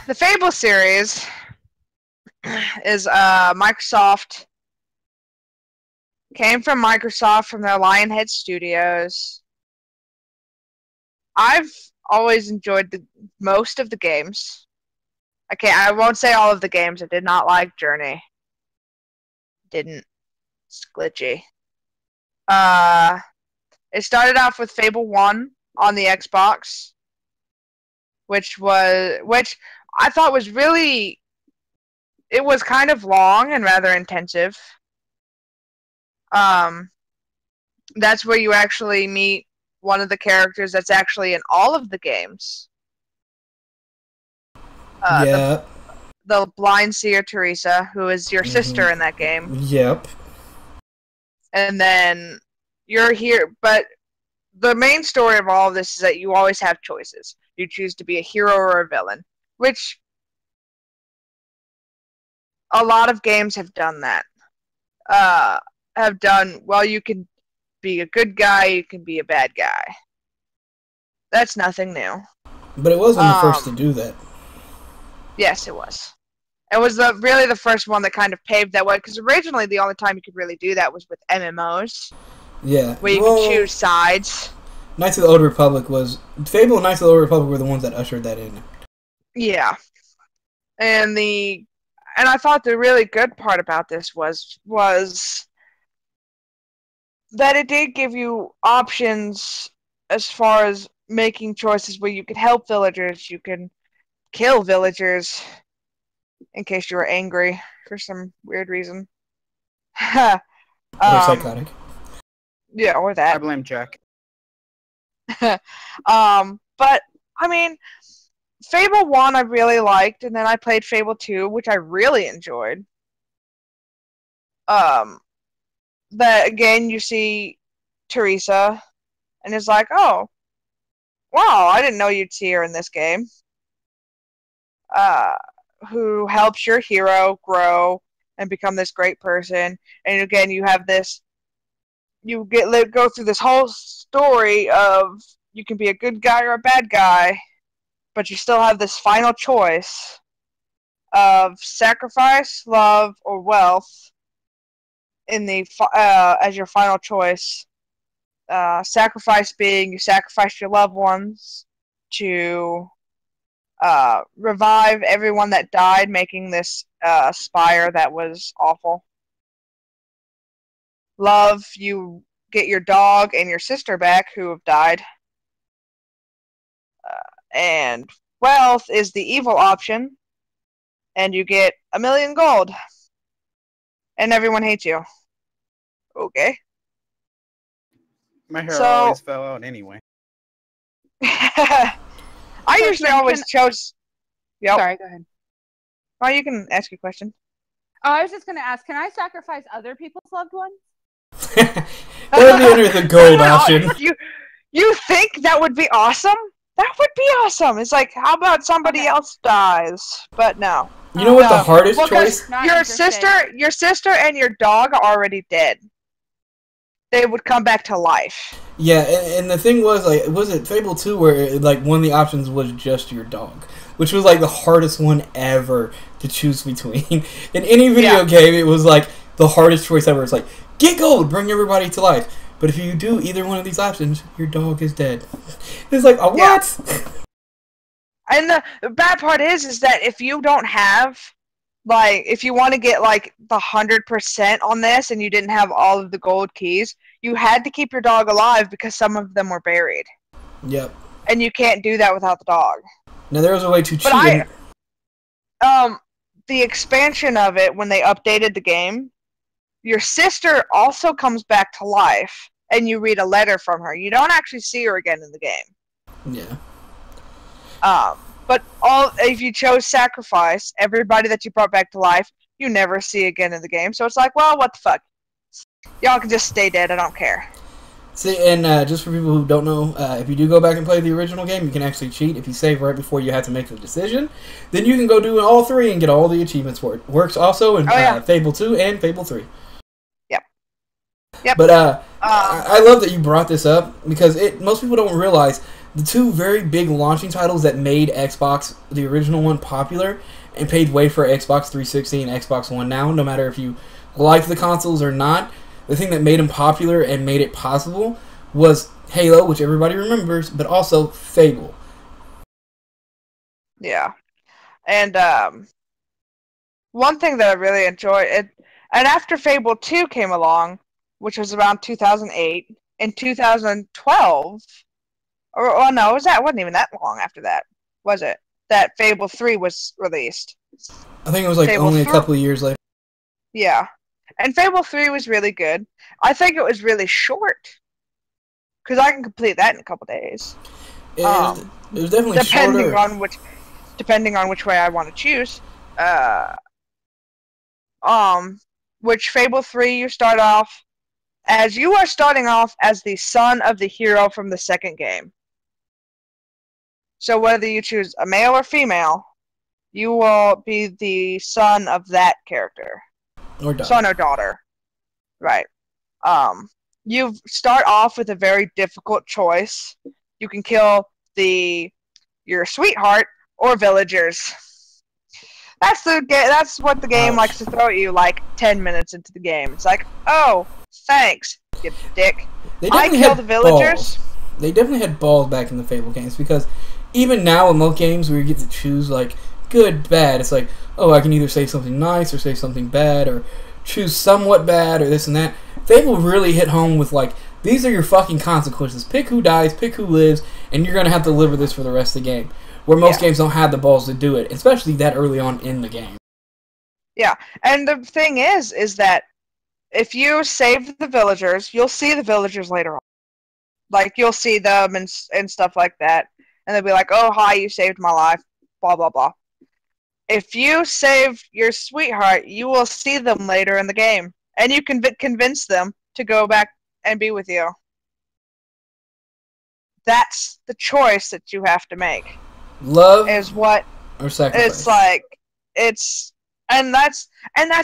the Fable series is Microsoft. Came from Microsoft, from their Lionhead Studios. I've always enjoyed most of the games. I won't say all of the games. I did not like Journey. Didn't. It's glitchy. It started off with Fable 1 on the Xbox, which I thought was really... It was kind of long and rather intensive. That's where you actually meet one of the characters that's actually in all of the games. Yeah. The blind seer Teresa, who is your sister in that game. Yep. And then you're here, but the main story of all of this is that you always have choices. You choose to be a hero or a villain, which a lot of games have done that. Well, you can be a good guy, you can be a bad guy. That's nothing new. But it wasn't the first to do that. Yes, it was. It was really the first one that kind of paved that way, because originally the only time you could really do that was with MMOs. Yeah. Where you could choose sides. Knights of the Old Republic was... Fable and Knights of the Old Republic were the ones that ushered that in. Yeah. And I thought the really good part about this was that it did give you options as far as making choices where you could help villagers, you can kill villagers, in case you were angry for some weird reason. Or psychotic. Yeah, or that. I blame Jack. But, I mean, Fable 1 I really liked, and then I played Fable 2, which I really enjoyed. That, again, you see Teresa, and it's like, oh, wow, I didn't know you'd see her in this game. Who helps your hero grow and become this great person. And again, you have this, you go through this whole story of you can be a good guy or a bad guy, but you still have this final choice of sacrifice, love, or wealth in the as your final choice. Sacrifice being you sacrifice your loved ones to revive everyone that died, making this spire that was awful. Love, you get your dog and your sister back who have died. And wealth is the evil option, and you get 1,000,000 gold. And everyone hates you. Okay. My hair always fell out anyway. I usually always chose... Yep. Sorry, go ahead. Oh, you can ask your question. Oh, I was just going to ask, can I sacrifice other people's loved ones? That would be under the gold option. You think that would be awesome? That would be awesome. It's like, how about somebody else dies? But no. You know what the hardest choice? Your sister and your dog are already dead. They would come back to life. Yeah, and the thing was, like, was it Fable 2 where, like, one of the options was just your dog? Which was, like, the hardest one ever to choose between. In any video game, it was, like, the hardest choice ever. It's like, get gold, bring everybody to life. But if you do either one of these options, your dog is dead. It's like, what? Yeah. And the bad part is that if you don't have, like, if you want to get, like, the 100% on this and you didn't have all of the gold keys, you had to keep your dog alive because some of them were buried. Yep. And you can't do that without the dog. Now, there was a way to cheat. The expansion of it, when they updated the game, your sister also comes back to life, and you read a letter from her. You don't actually see her again in the game. Yeah. But if you chose sacrifice, everybody that you brought back to life, you never see again in the game. So it's like, well, what the fuck? Y'all can just stay dead. I don't care. See, and just for people who don't know, if you do go back and play the original game, you can actually cheat. If you save right before you have to make the decision, then you can go do all three and get all the achievements for it. Works also in Fable 2 and Fable 3. Yep. But I love that you brought this up because most people don't realize the two very big launching titles that made Xbox, the original one, popular and paved way for Xbox 360 and Xbox One now, no matter if you like the consoles or not, the thing that made them popular and made it possible was Halo, which everybody remembers, but also Fable. Yeah. And one thing that I really enjoyed, and after Fable 2 came along, which was around 2008, in 2012, or no, wasn't even that long after that, was it? That Fable 3 was released. I think it was like Fable only a 3 couple of years later. Yeah. And Fable 3 was really good. I think it was really short. Because I can complete that in a couple days. It was definitely depending shorter. Depending on which way I want to choose. Which Fable 3 you start off as you are starting off as the son of the hero from the second game. So whether you choose a male or female, you will be the son of that character. Or daughter. Son or daughter. Right. You start off with a very difficult choice. You can kill your sweetheart or villagers. That's what the game likes to throw at you like 10 minutes into the game. It's like, oh, thanks, you dick. I kill the villagers. Balls. They definitely had balls back in the Fable games because even now in most games where you get to choose like good, bad, it's like, oh, I can either say something nice or say something bad or choose somewhat bad or this and that. Fable really hit home with like, these are your fucking consequences. Pick who dies, pick who lives, and you're going to have to live with this for the rest of the game. Where most games don't have the balls to do it, especially that early on in the game. Yeah, and the thing is that if you save the villagers, you'll see the villagers later on. Like, you'll see them and stuff like that, and they'll be like, oh, hi, you saved my life, blah, blah, blah. If you save your sweetheart, you will see them later in the game, and you can convince them to go back and be with you. That's the choice that you have to make. Love is what or sacrifice. It's like and that's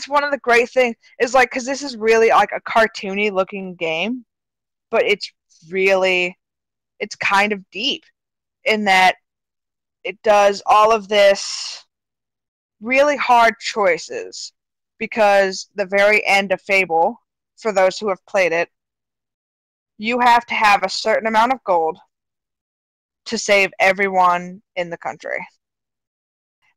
one of the great things is like because this is really like a cartoony looking game, but it's kind of deep in that it does all of this really hard choices because the very end of Fable, for those who have played it, you have to have a certain amount of gold to save everyone in the country.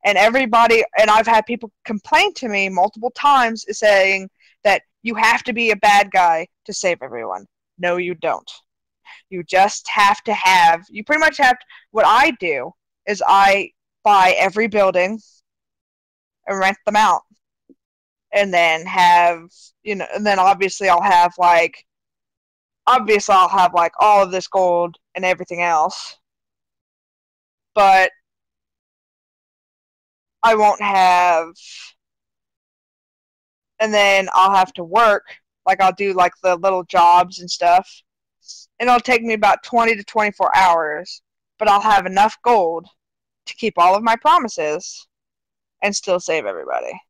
And I've had people complain to me multiple times saying that you have to be a bad guy to save everyone. No, you don't. You just have to you pretty much have to, what I do is I buy every building and rent them out. And then and then obviously I'll have like all of this gold and everything else. But I won't have, and then I'll have to work, like I'll do like the little jobs and stuff, and it'll take me about 20 to 24 hours, but I'll have enough gold to keep all of my promises and still save everybody.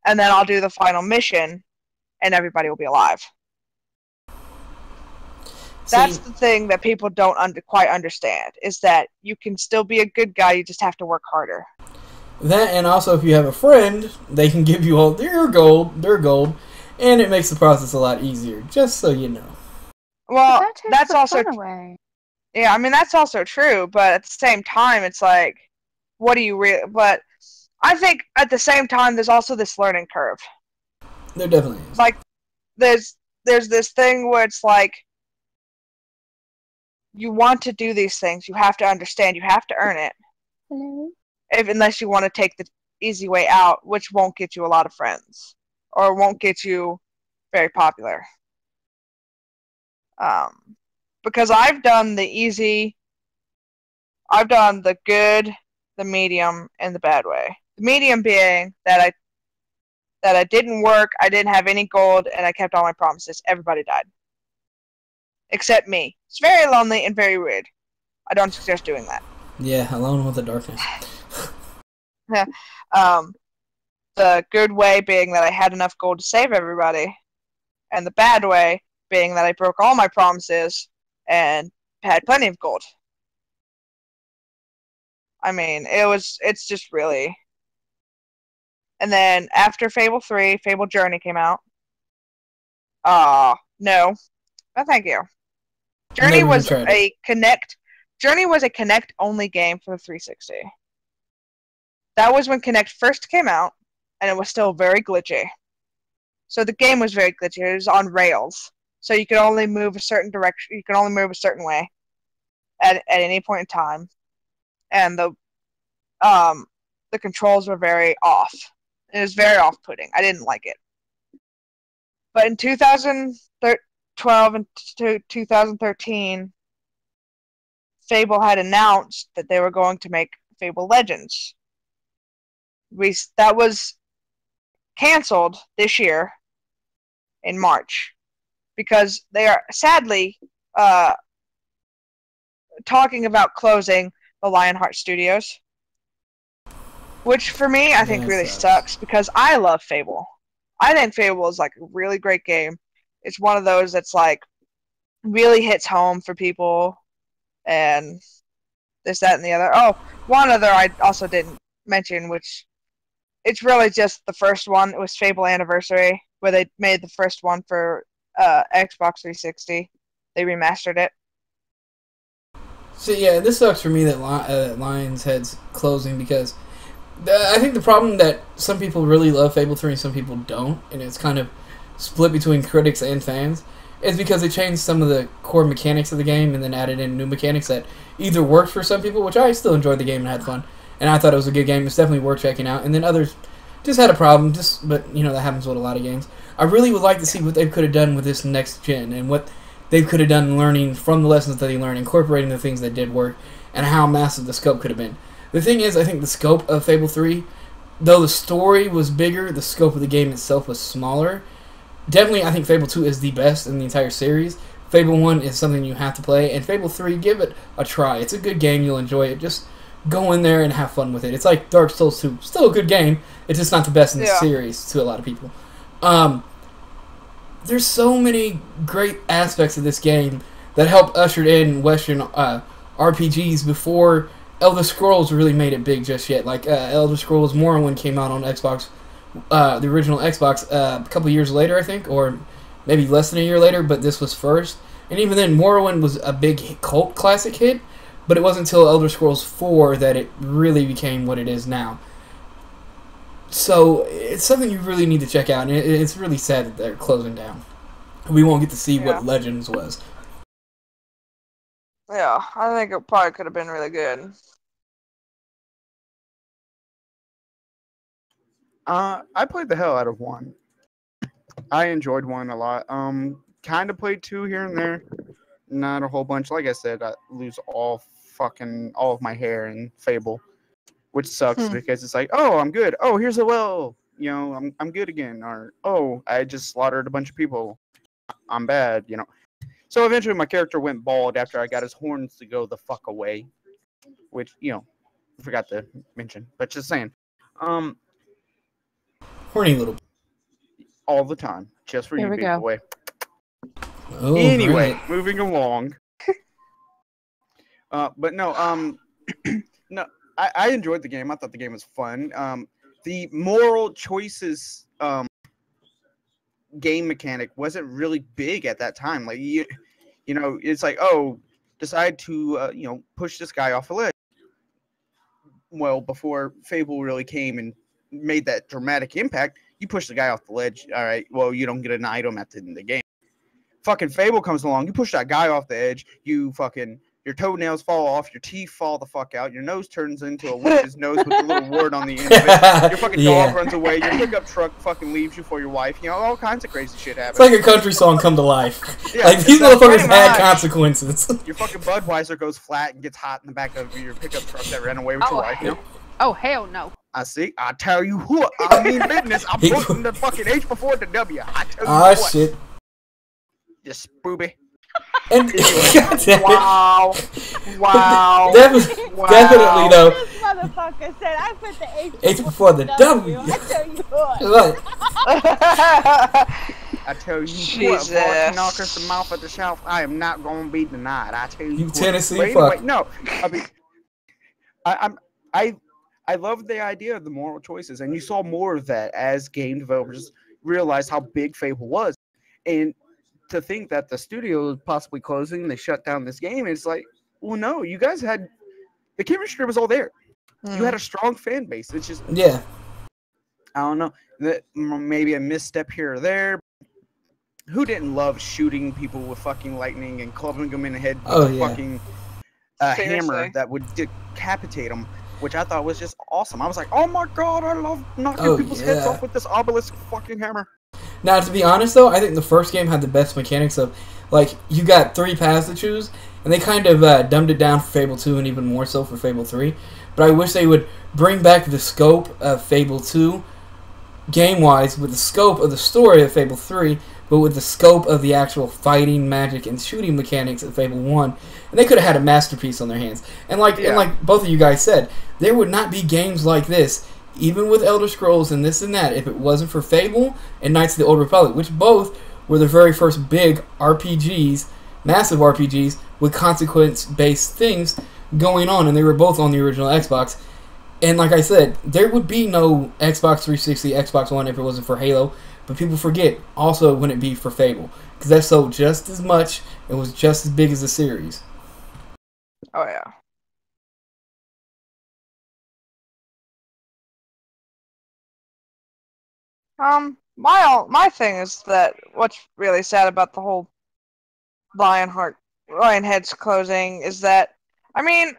And then I'll do the final mission, and everybody will be alive. That's the thing that people don't quite understand, is that you can still be a good guy, you just have to work harder. That, and also if you have a friend, they can give you all their gold, and it makes the process a lot easier, just so you know. Well, that's also away. Yeah, I mean, that's also true, but at the same time, it's like, what do you really... But I think at the same time, there's also this learning curve. There definitely is. Like, there's this thing where it's like, you want to do these things, you have to understand, you have to earn it. Hello? Unless you want to take the easy way out, which won't get you a lot of friends, or won't get you very popular. Because I've done the good, the medium, and the bad way. The medium being that I didn't work, I didn't have any gold, and I kept all my promises. Everybody died. Except me. It's very lonely and very weird. I don't suggest doing that. Yeah, alone with the darkness. The good way being that I had enough gold to save everybody, and the bad way being that I broke all my promises and had plenty of gold. I mean, it's just really. And then after Fable 3, Fable Journey came out. No, thank you. Journey was a Kinect only game for the 360. That was when Kinect first came out, and it was still very glitchy. So the game was very glitchy. It was on rails, so you could only move a certain direction. You could only move a certain way at any point in time, and the controls were very off. It was very off-putting. I didn't like it. But in 2012 and 2013, Fable had announced that they were going to make Fable Legends. That was canceled this year in March because they are sadly talking about closing the Lionheart Studios, which for me I think really sucks because I love Fable. I think Fable is like a really great game. It's one of those that's like really hits home for people and this, that, and the other. Oh, one other I also didn't mention, which it's really just the first one. It was Fable Anniversary, where they made the first one for Xbox 360. They remastered it. So yeah, this sucks for me that Lion's Head's closing because I think the problem that some people really love Fable 3 and some people don't, and it's kind of split between critics and fans, is because they changed some of the core mechanics of the game and then added in new mechanics that either worked for some people, which I still enjoyed the game and had fun, and I thought it was a good game. It's definitely worth checking out. And then others just had a problem, but that happens with a lot of games. I really would like to see what they could have done with this next gen and what they could have done learning from the lessons that they learned, incorporating the things that did work, and how massive the scope could have been. The thing is, I think the scope of Fable 3, though the story was bigger, the scope of the game itself was smaller. Definitely, I think Fable 2 is the best in the entire series. Fable 1 is something you have to play, and Fable 3, give it a try. It's a good game, you'll enjoy it. Just go in there and have fun with it. It's like Dark Souls 2. Still a good game, it's just not the best in the series to a lot of people. There's so many great aspects of this game that helped usher in Western RPGs before Elder Scrolls really made it big just yet. Like Elder Scrolls Morrowind came out on Xbox, the original Xbox, a couple years later, I think, or maybe less than a year later, but this was first. And even then, Morrowind was a big cult classic hit, but it wasn't until Elder Scrolls 4 that it really became what it is now. So it's something you really need to check out, and it's really sad that they're closing down. We won't get to see what Legends was. Yeah, I think it probably could have been really good. I played the hell out of 1. I enjoyed 1 a lot. Kind of played 2 here and there. Not a whole bunch. Like I said, I lose all of my hair in Fable, which sucks because it's like, oh, I'm good. Oh, here's a well. I'm good again. Or, oh, I just slaughtered a bunch of people. I'm bad. So eventually my character went bald after I got his horns to go the fuck away, which, I forgot to mention, but just saying. Horny little. All the time. Just for Here you, we big go. boy. Oh, Anyway, right. moving along. But no, no, I enjoyed the game. I thought the game was fun. The moral choices game mechanic wasn't really big at that time. Like it's like, oh, decide to push this guy off a ledge. Well, before Fable really came and made that dramatic impact, you push the guy off the ledge. All right, well, you don't get an item at the end of the game. Fucking Fable comes along, you push that guy off the edge, your toenails fall off, your teeth fall the fuck out, your nose turns into a witch's nose with a little wart on the end of it, your fucking dog runs away, your pickup truck fucking leaves you for your wife, all kinds of crazy shit happens. It's like a country song come to life. Yeah, like, these motherfuckers had consequences. Your fucking Budweiser goes flat and gets hot in the back of your pickup truck that ran away with your wife, Oh, hell no. I see. I tell you what. I mean business. I'm putting the fucking H before the W. I tell you what. Shit. Just booby. And wow. Definitely though. This motherfucker said I put the H before the W. I tell you what. I tell you Jesus. what, boy, knockers the mouth at the shelf. I am not going to be denied. I tell you. You what. Tennessee But fuck. anyway, no. I mean, I love the idea of the moral choices, and you saw more of that as game developers realized how big Fable was, and to think that the studio is possibly closing, they shut down this game. It's like, well, no, you guys had the chemistry was all there. You had a strong fan base. It's just, Yeah. I don't know, that maybe a misstep here or there. Who didn't love shooting people with fucking lightning and clubbing them in the head with a fucking hammer that would decapitate them, which I thought was just awesome. I was like, oh my god, I love knocking people's heads off with this obelisk fucking hammer. Now, to be honest, though, I think the first game had the best mechanics of, like, you got 3 paths to choose, and they kind of dumbed it down for Fable 2 and even more so for Fable 3. But I wish they would bring back the scope of Fable 2, game-wise, with the scope of the story of Fable 3, but with the scope of the actual fighting, magic, and shooting mechanics of Fable 1. And they could have had a masterpiece on their hands. And like both of you guys said, there would not be games like this, even with Elder Scrolls and this and that, if it wasn't for Fable and Knights of the Old Republic, which both were the very first big RPGs, massive RPGs, with consequence-based things going on, and they were both on the original Xbox. And like I said, there would be no Xbox 360, Xbox One if it wasn't for Halo, but people forget, also wouldn't it be for Fable, because that sold just as much, it was just as big as the series. Oh, yeah. My thing is that what's really sad about the whole Lionhead's closing is that, I mean,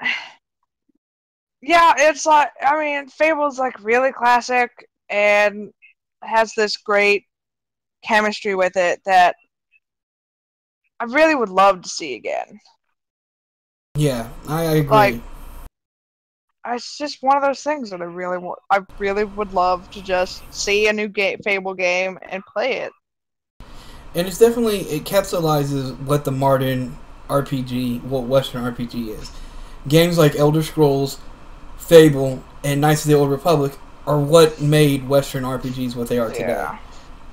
yeah, it's like, I mean, Fable's like really classic and has this great chemistry with it that I really would love to see again. Yeah, I agree. Like, it's just one of those things that I really would love to just see a new Fable game and play it. And it's definitely, it capsulizes what the modern RPG, what Western RPG is. Games like Elder Scrolls, Fable, and Knights of the Old Republic are what made Western RPGs what they are today. Yeah.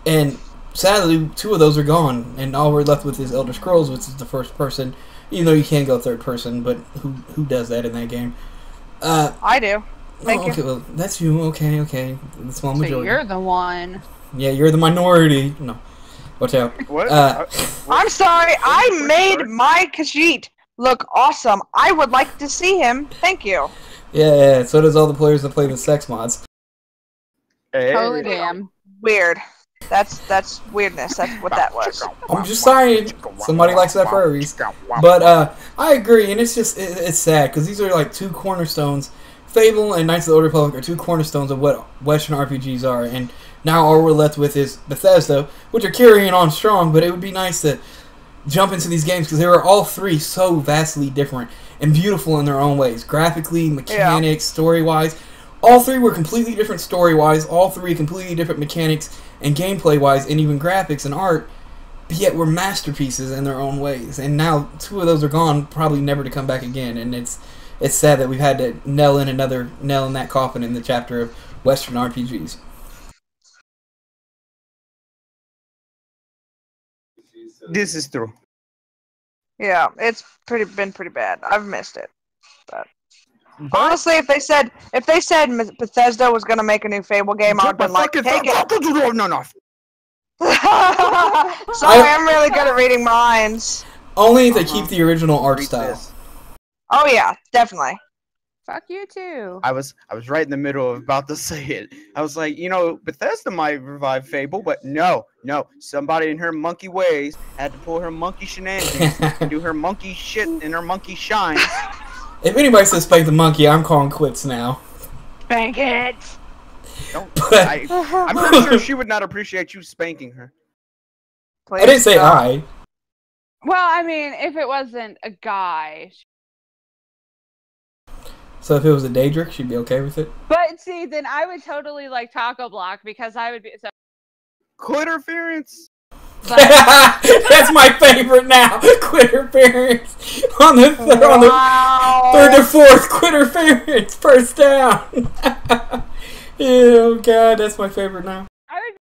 And sadly, 2 of those are gone, and all we're left with is Elder Scrolls, which is the first person, even though you can go third person, but who does that in that game? I do. Thank okay, you. well, that's you. Okay. The small majority. So you're the one. Yeah, you're the minority. No. Watch out. What? I'm sorry, I made my Khajiit look awesome. I would like to see him. Thank you. Yeah, so does all the players that play the sex mods. Hey. Totally damn. Weird. That's weirdness. That's what that was. I'm just saying, somebody likes that furries. But I agree, and it's just it's sad because these are like 2 cornerstones. Fable and Knights of the Old Republic are 2 cornerstones of what Western RPGs are, and now all we're left with is Bethesda, which are carrying on strong. But it would be nice to jump into these games because they were all 3 so vastly different and beautiful in their own ways, graphically, mechanics, story-wise. All 3 were completely different story-wise, all 3 completely different mechanics and gameplay-wise, and even graphics and art, but yet were masterpieces in their own ways. And now 2 of those are gone, probably never to come back again, and it's sad that we've had to nail in another nail in that coffin in the chapter of Western RPGs. This is true. Yeah, it's been pretty bad. I've missed it. But honestly, if they said Bethesda was gonna make a new Fable game, I'd been like, take it. No. Sorry, I'm really good at reading minds. Only if they keep the original art style. Oh yeah, definitely. Fuck you too. I was right in the middle of about to say it. I was like, Bethesda might revive Fable, but no. Somebody in her monkey ways had to pull her monkey shenanigans and do her monkey shit and her monkey shine. If anybody says spank the monkey, I'm calling quits now. Spank it. I'm pretty sure she would not appreciate you spanking her. Please I didn't say I. Well, I mean, if it wasn't a guy. So if it was a Daedric, she'd be okay with it? But see, then I would totally like Taco Block because I would be so. Clitterference. That's my favorite now. Quitterference on the third or fourth quitterference first down. Oh god, that's my favorite now.